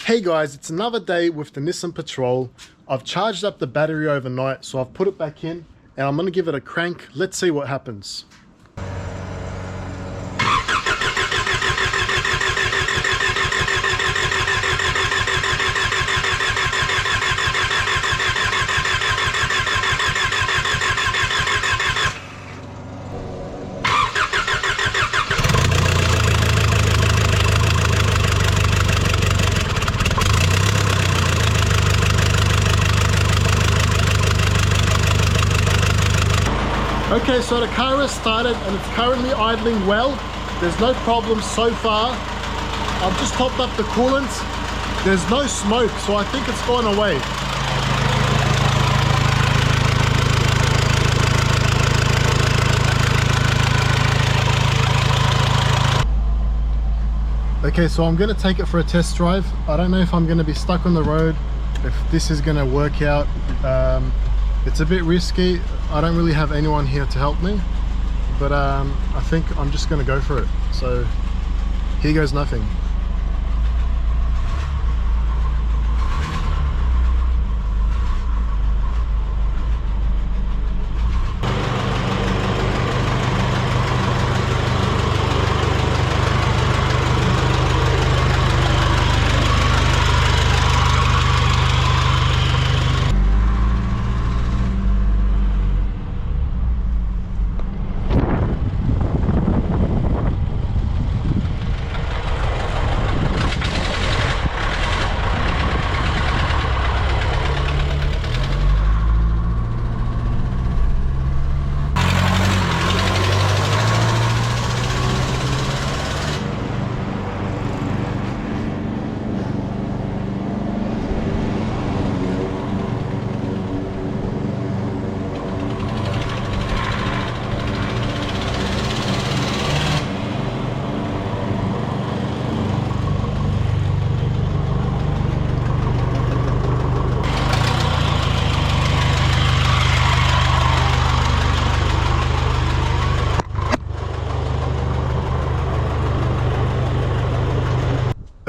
Hey guys, it's another day with the Nissan Patrol. I've charged up the battery overnight, so I've put it back in and I'm going to give it a crank. Let's see what happens. Okay, so the car has started and it's currently idling well. There's no problems so far. I've just topped up the coolant. There's no smoke, so I think it's gone away. Okay, so I'm going to take it for a test drive. I don't know if I'm going to be stuck on the road, if this is going to work out. It's a bit risky. I don't really have anyone here to help me, but I think I'm just going to go for it. So here goes nothing.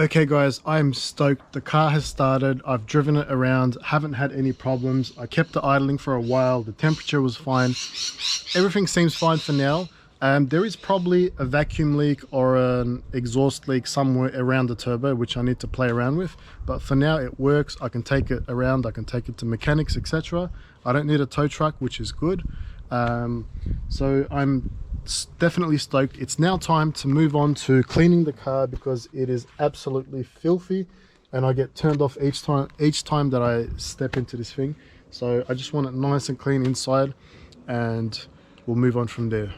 Okay guys, I'm stoked. The car has started. I've driven it around, haven't had any problems. I kept it idling for a while. The temperature was fine. Everything seems fine for now. There is probably a vacuum leak or an exhaust leak somewhere around the turbo, which I need to play around with. But for now it works. I can take it around, I can take it to mechanics, etc. I don't need a tow truck, which is good. So I'm definitely stoked. It's now time to move on to cleaning the car because it is absolutely filthy and I get turned off each time that I step into this thing. So I just want it nice and clean inside and we'll move on from there.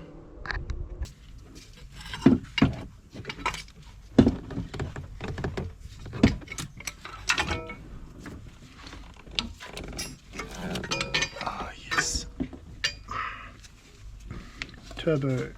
Ah, yes. Turbo.